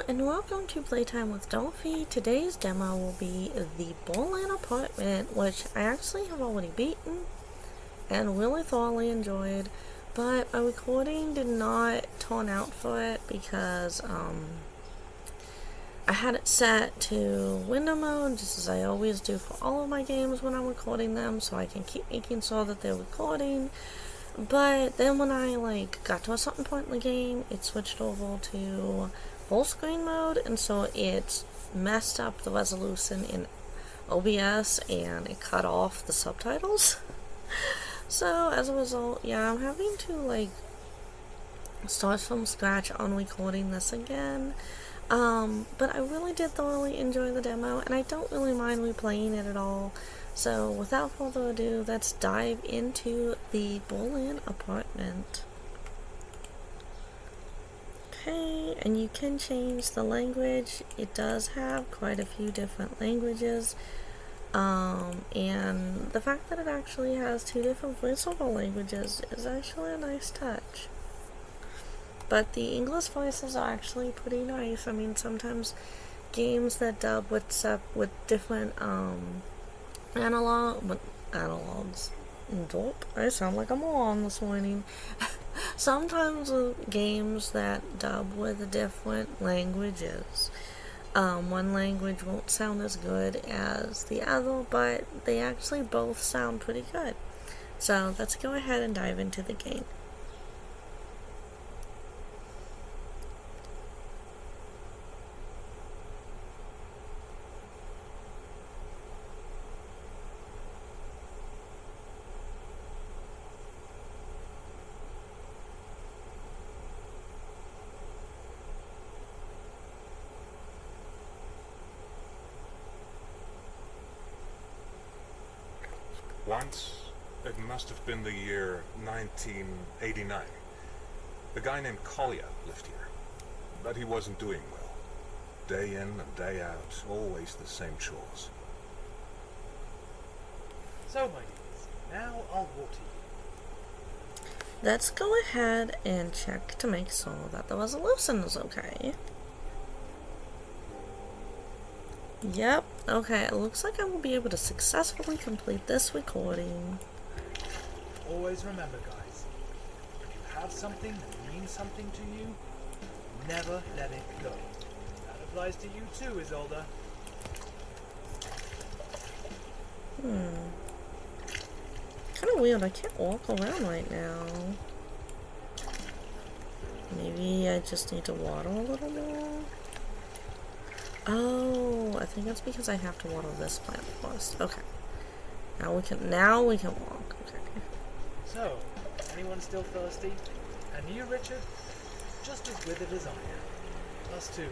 and welcome to Playtime with Dolphy. Today's demo will be the Bowling Apartment, which I actually have already beaten and really thoroughly enjoyed, but my recording did not turn out for it because I had it set to window mode, just as I always do for all of my games when I'm recording them, so I can keep making sure that they're recording. But then when I got to a certain point in the game, it switched over to full screen mode, and so it messed up the resolution in OBS and it cut off the subtitles. So as a result, yeah, I'm having to start from scratch on recording this again. But I really did thoroughly enjoy the demo, and I don't really mind replaying it at all. So without further ado, let's dive into the Bowling Apartment. Okay, and you can change the language. It does have quite a few different languages. And the fact that it actually has two different voiceover languages is actually a nice touch. But the English voices are actually pretty nice. I mean, sometimes games that dub with different analogs. Dope. I sound like a moron this morning. Sometimes games that dub with different languages, one language won't sound as good as the other, but they actually both sound pretty good. So let's go ahead and dive into the game. Once, it must have been the year 1989. A guy named Collier lived here, but he wasn't doing well. Day in and day out, always the same chores. So, my dears, now I'll water you. Let's go ahead and check to make sure that the resolution is okay. Yep, okay, it looks like I will be able to successfully complete this recording. Always remember, guys, if you have something that means something to you, never let it go. That applies to you too, Isolde. Kind of weird, I can't walk around right now. Maybe I just need to water a little more? Oh, I think that's because I have to water this plant first. Okay. Now we can walk. Okay. So, anyone still thirsty? And you, Richard? Just as withered as I am. Us two,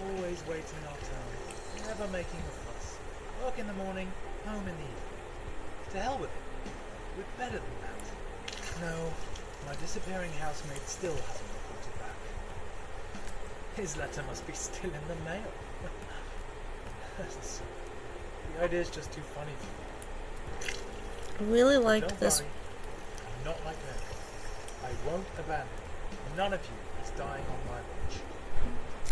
always waiting our turn, never making a fuss. Work in the morning, home in the evening. To hell with it. We're better than that. No, my disappearing housemate still hasn't reported back. His letter must be still in the mail. The idea is just too funny for me. I really liked this. Worry, I'm not like them. I won't abandon you. None of you is dying on my watch.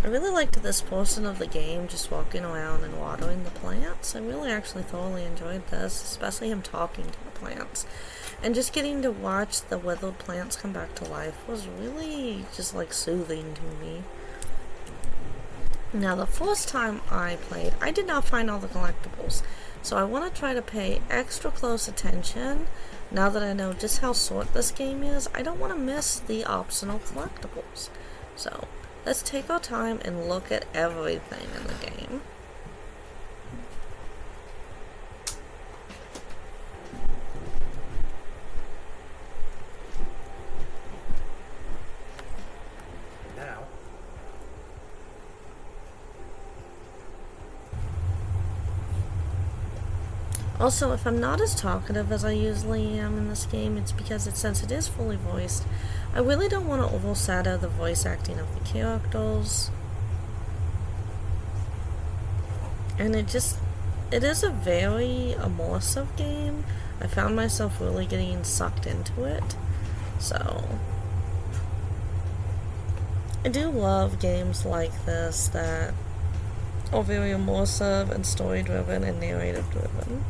I really liked this portion of the game, just walking around and watering the plants. I really actually thoroughly enjoyed this, especially him talking to the plants. And just getting to watch the withered plants come back to life was really just soothing to me. Now, the first time I played, I did not find all the collectibles, so I want to try to pay extra close attention. Now that I know just how short this game is, I don't want to miss the optional collectibles. So, let's take our time and look at everything in the game. Also, if I'm not as talkative as I usually am in this game, it's because since it is fully voiced, I really don't want to overshadow the voice acting of the characters. And it is a very immersive game. I found myself really getting sucked into it. So, I do love games like this that are very immersive and story driven and narrative driven.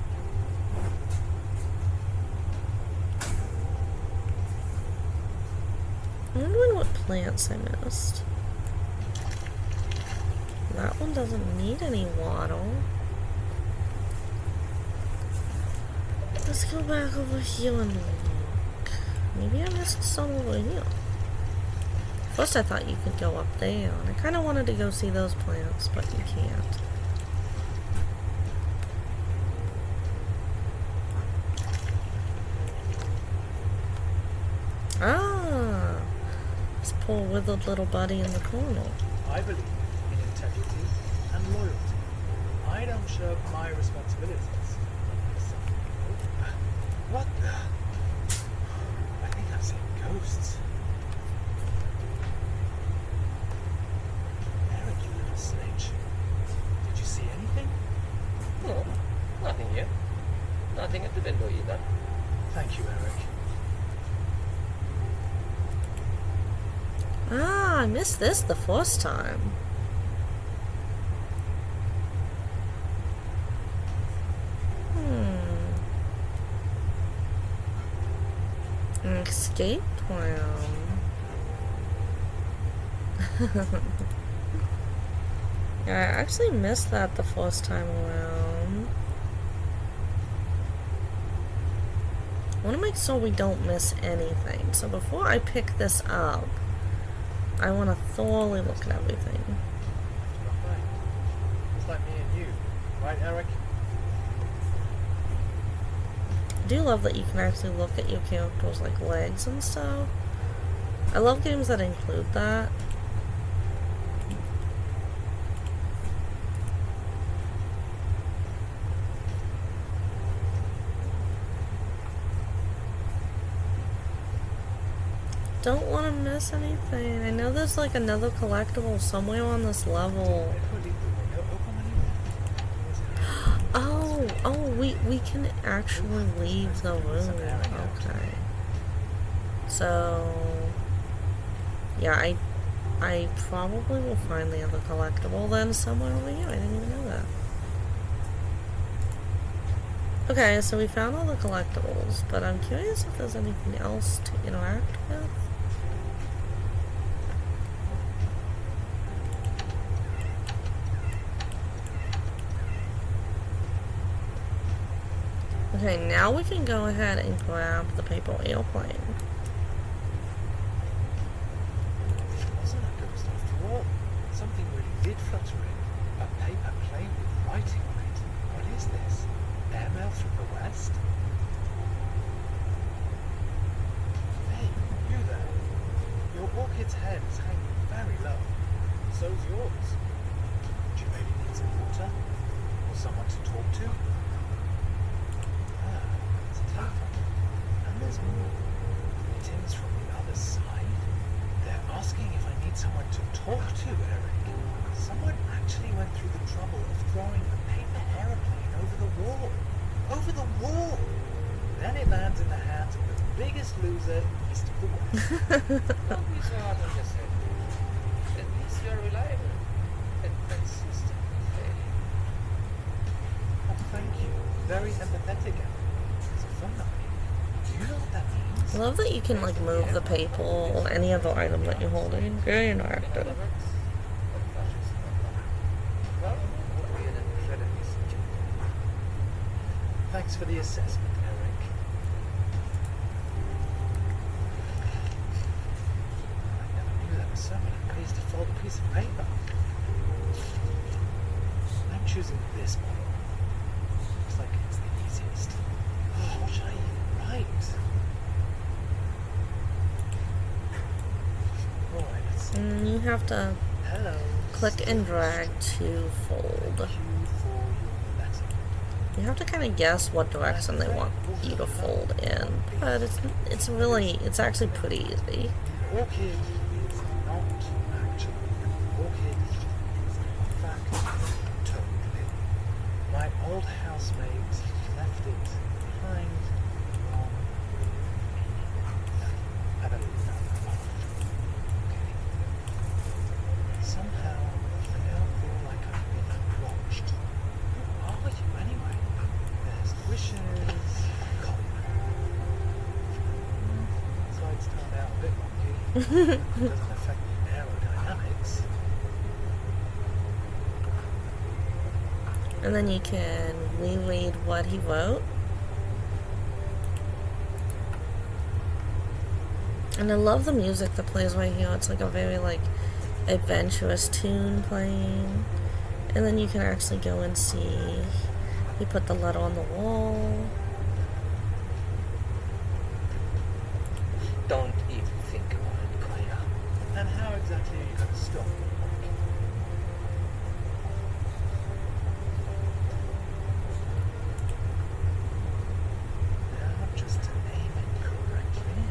I'm wondering what plants I missed. That one doesn't need any water. Let's go back over here and look. Maybe I missed some over here. First I thought you could go up there, and I kind of wanted to go see those plants, but you can't. Ah! This poor withered little buddy in the corner. I believe in integrity and loyalty. I don't shirk my responsibilities. What the? I think I've seen ghosts. Eric, you little snitch. Did you see anything? No, nothing here. Nothing at the window either. Thank you, Eric. Ah, I missed this the first time. An escape plan. Yeah, I actually missed that the first time around. I want to make sure we don't miss anything. So before I pick this up, I want to thoroughly look at everything. Right. It's like me and you. Right, Eric? I do love that you can actually look at your character's like legs and stuff. I love games that include that. Don't want to miss anything. I know there's like another collectible somewhere on this level. Oh, we can actually leave the room. Okay. So, yeah, I probably will find the other collectible then somewhere over here. I didn't even know that. Okay, so we found all the collectibles, but I'm curious if there's anything else to interact with. Okay, now we can go ahead and grab the paper airplane. It wasn't a ghost after all. Something really did flutter in. A paper plane with writing on it. What is this? Airmail from the west? Hey, you there. Your orchid's head is hanging very low. So's yours. Do you maybe need some water? Or someone to talk to? And there's more. Greetings from the other side. They're asking if I need someone to talk to, Eric. Someone actually went through the trouble of throwing a paper aeroplane over the wall. Over the wall! Then it lands in the hands of the biggest loser east of the west. Don't be so hard on yourself. At least you're reliable and consistent with failing. Oh, thank you. Very empathetic, Eric. It's a fun night. Do you know what that means? I love that you can like move the paper or any other item that you're holding. Very interactive. Thanks for the assessment, Eric. I never knew there were so many ways to fold a piece of paper. I'm choosing this model. Looks like it's the easiest. Oh, what should I even write? Alright, let's see. And you have to Hello. click and drag to fold. Thank you for your letter. You have to kind of guess what direction they want you to fold in, but it's actually pretty easy. An orchid is not actually an orchid. It's in fact totally. My old housemate left it behind on I better leave that. Okay. Doesn't affect the aerodynamics. And then you can reread what he wrote. And I love the music that plays right here. It's like a very like adventurous tune playing. And then you can actually go and see he put the letter on the wall. Don't even think about it, Kaya. And how exactly are you going to stop? Now, just to aim it correctly.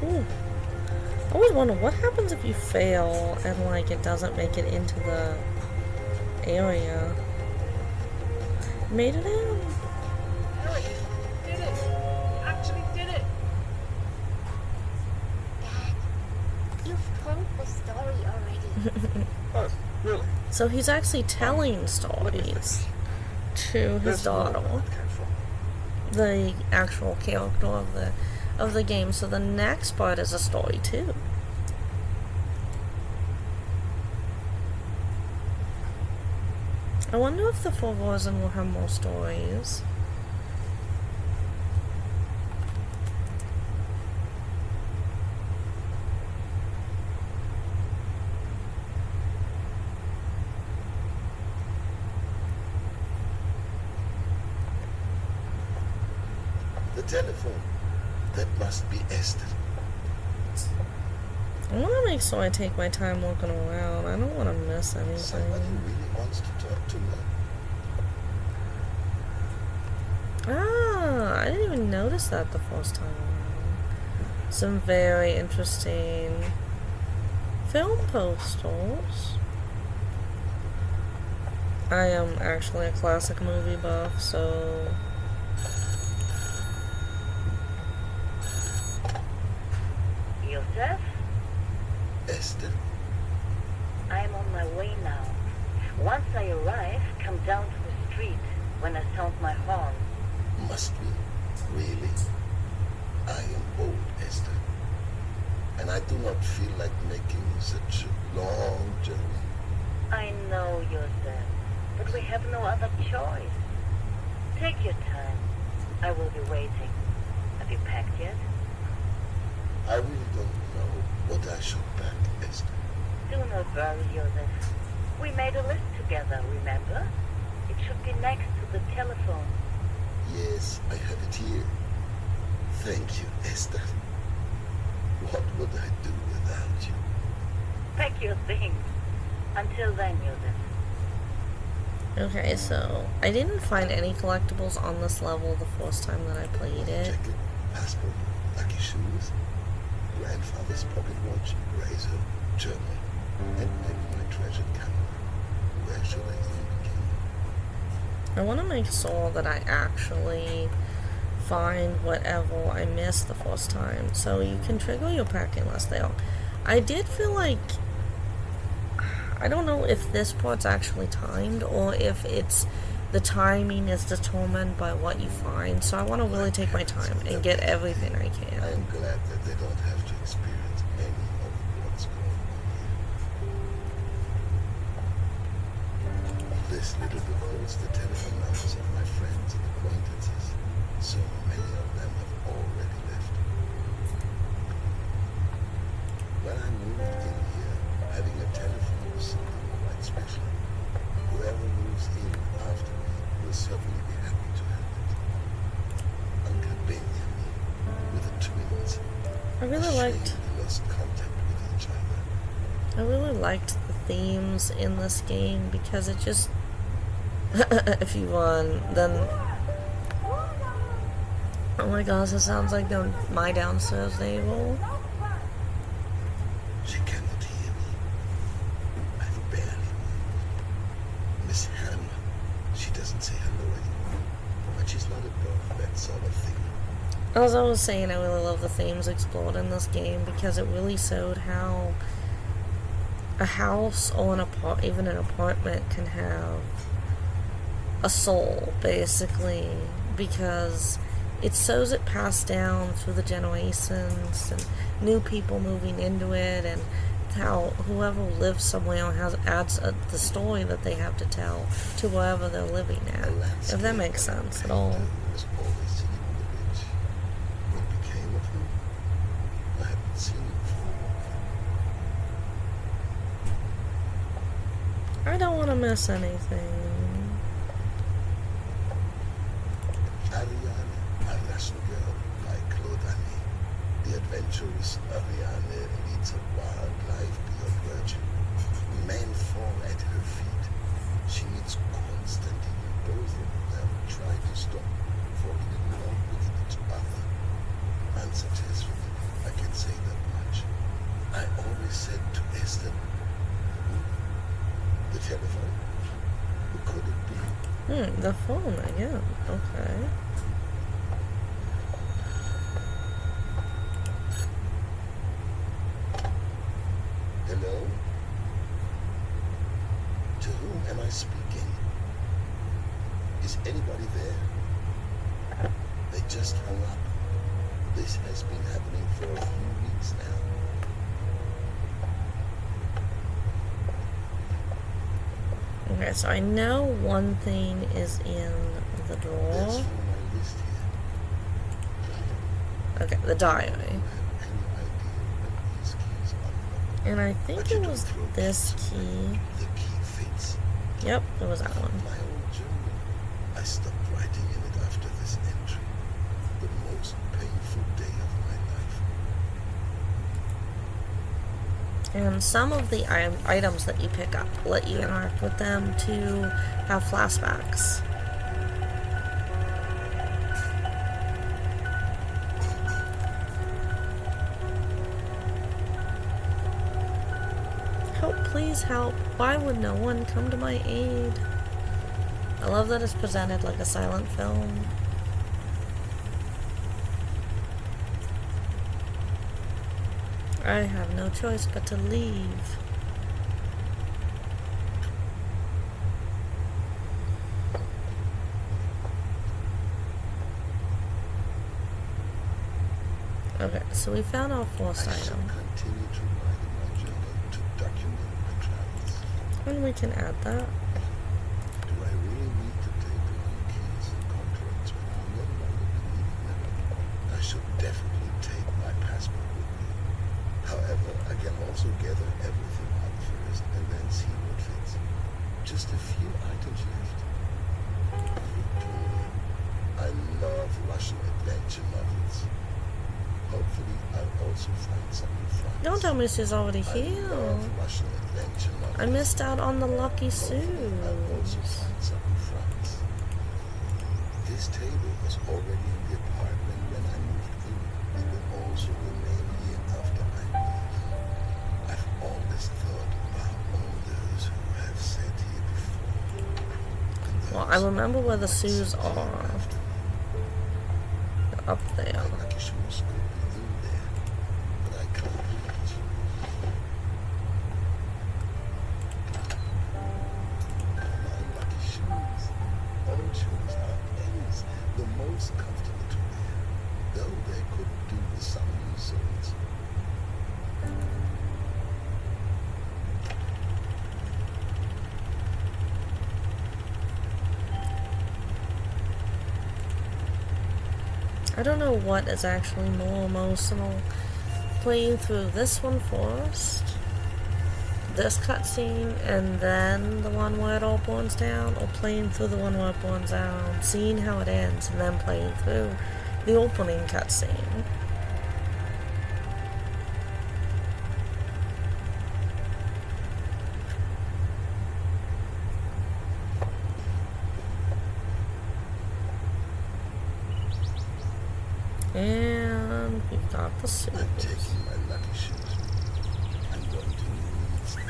Ooh. I always wonder what happens if you fail and like it doesn't make it into the area. Made it in. Eric, did it! You actually did it! Dad, you've told the story already. Oh, really? So he's actually telling stories to his There's more where daughter, that came from. the actual character of the game. So the next part is a story too. I wonder if the full version will have more stories. The telephone. That must be Esther. I want to make sure I take my time looking around. I don't want to miss Somebody anything. really wants to talk to me. Ah, I didn't even notice that the first time around. Some very interesting film posters. I am actually a classic movie buff, so... Joseph, Esther? I am on my way now. Once I arrive, come down to the street when I sound my horn. Must we? Really? I am old, Esther. And I do not feel like making such a long journey. I know, Joseph, but we have no other choice. Take your time. I will be waiting. Have you packed yet? I really don't know what I should pack, Esther. Do not worry, Joseph. We made a list together, remember? It should be next to the telephone. Yes, I have it here. Thank you, Esther. What would I do without you? Pack your things. Until then, Joseph. Okay, so I didn't find any collectibles on this level the first time that I played it. Jacket, passport, lucky shoes, grandfather's pocket watch, razor, journal, and maybe my treasured camera. Where should I even begin? I want to make sure that I actually find whatever I missed the first time. So you can trigger your packing list there. I did feel like... I don't know if this part's actually timed or if it's the timing is determined by what you find. So I want to really take my time and get everything I I can. am glad that they don't have to experience any of what's going on here. This little book holds the telephone numbers of my friends and acquaintances. So many of them have already left. When I moved in here, having a telephone was something quite special. Whoever moves in after me will certainly be happy to have it. Uncle Benjamin with the twins. I really liked... Ashamed they lost contact with each other. I really liked the themes in this game because it just... if you run, then... Oh my gosh, it sounds like my downstairs table. She cannot hear me. I've barely moved. Miss Hannah, she doesn't say hello anymore. But she's not above that sort of thing. As I was saying, I really love the themes explored in this game because it really showed how a house or even an apartment can have a soul, basically, because it shows it passed down through the generations and new people moving into it, and how whoever lives somewhere adds the story that they have to tell to wherever they're living at, if that makes sense at all. Was always sitting on the ridge. What became of him? I haven't seen him for. I don't want to miss anything. Ariane, a Russian girl by Claude Annie. The adventurous Ariane leads a wild life beyond virtue. Men fall at her feet. She meets Constantine, and both of them try to stop falling in love with each other. Unsuccessfully, I can say that much. I always said to Esther, the telephone? Who could it be? The phone again. Okay. Hello? To whom am I speaking? Is anybody there? They just hung up. This has been happening for a few weeks now. Okay, so I know one thing is in the That's drawer. from my list here. Okay, the diary. I don't have any idea when these keys unlock. And I think But you it don't was throw this keys away. key. The key fits. Yep, it was that one. My old journal. I stopped writing in it after this entry. The most painful day of my life. And some of the items that you pick up let you interact with them to have flashbacks. Help, please help. Why would no one come to my aid? I love that it's presented like a silent film. I have no choice but to leave. Okay, so we found our first I shall item. continue to write in my journal to document my travels. And we can add that. Do I really need to take along keys and contracts when I'll no longer be needing them? I should definitely take my passport with me. However, I can also gather everything up first and then see what fits. Just a few items left. Victoria. I love Russian adventure novels. Hopefully, I'll also find some in France. Don't tell me she's already I here. love Russian adventure novels. I missed out on the lucky Hopefully, I'll also Sues. find some in France. This table was already in the apartment when I moved in. It will also remain here after I leave. I've always thought about all those who have sat here before. And Well, I those remember where the who Sues might sit here are. after me. They're up there. My lucky shoes could be in there, but I can't reach. My lucky shoes. Old shoes are pennies, the most comfortable to wear, though they could do with some new soles. I don't know what is actually more emotional. Playing through this one first, this cutscene, and then the one where it all burns down, or playing through the one where it burns down, seeing how it ends, and then playing through the opening cutscene. And we've got the suit. I'm taking my lucky shoes with me. I'm going to need some.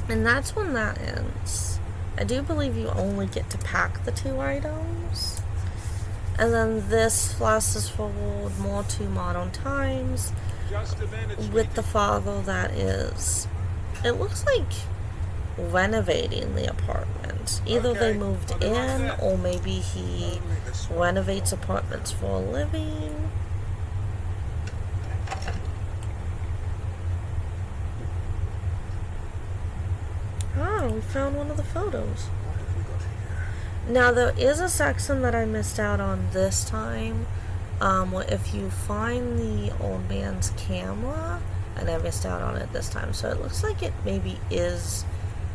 And that's when that ends. I do believe you only get to pack the 2 items. And then this flashes forward more to modern times Just a minute, with the father that is, it looks like, renovating the apartment. Either they Okay, moved I'll be right in, there. or maybe he Only this one. renovates apartments for a living. Ah, we found one of the photos. What have we got here? Now, there is a section that I missed out on this time. Where if you find the old man's camera, and I missed out on it this time. So it looks like it maybe is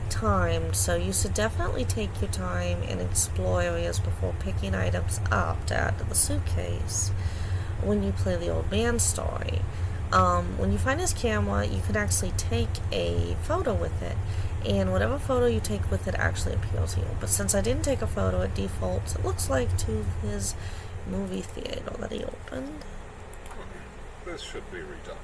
timed. So you should definitely take your time and explore areas before picking items up to add to the suitcase when you play the old man's story. When you find his camera, you can actually take a photo with it, and whatever photo you take with it actually appeals here. But since I didn't take a photo, it defaults, it looks like, to his movie theater that he opened. This should be redone.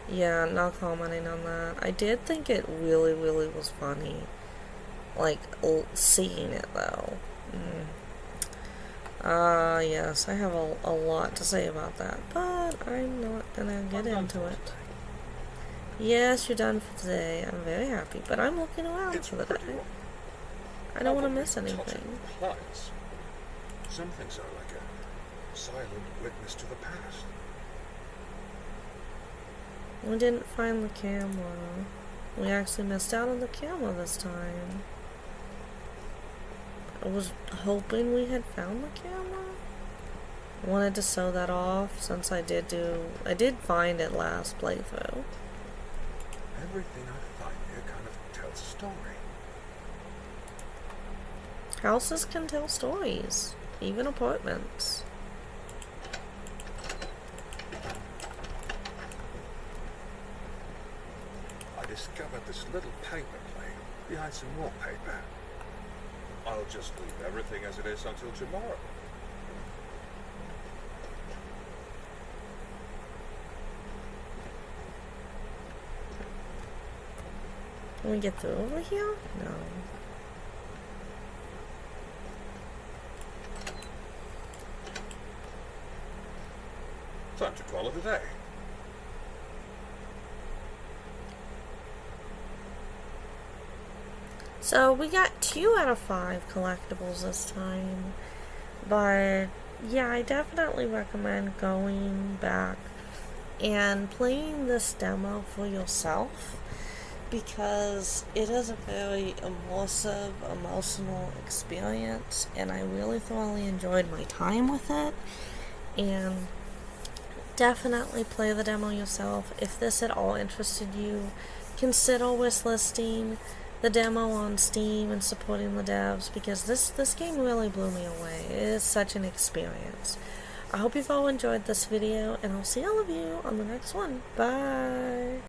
Yeah, not commenting on that. I did think it really, really was funny. Like, seeing it, though. Yes, I have a lot to say about that, but I'm not gonna get into it. Yes, you're done for today. I'm very happy, but I'm looking around It's for the pretty day. well. I don't want to Probably miss total anything. compliance. Some things are like a silent witness to the past. We didn't find the camera. We actually missed out on the camera this time. I was hoping we had found the camera. Wanted to show that off since I did find it last playthrough. Everything I find here kind of tells a story. Houses can tell stories, even apartments. I discovered this little paper plane behind some wallpaper. I'll just leave everything as it is until tomorrow. Can we get through over here? No. Time to call it a day. So we got 2 out of 5 collectibles this time. But yeah, I definitely recommend going back and playing this demo for yourself, because it is a very immersive, emotional experience, and I really thoroughly enjoyed my time with it. And definitely play the demo yourself. If this at all interested you, consider wishlisting the demo on Steam and supporting the devs, because this game really blew me away. It is such an experience. I hope you've all enjoyed this video, and I'll see all of you on the next one. Bye!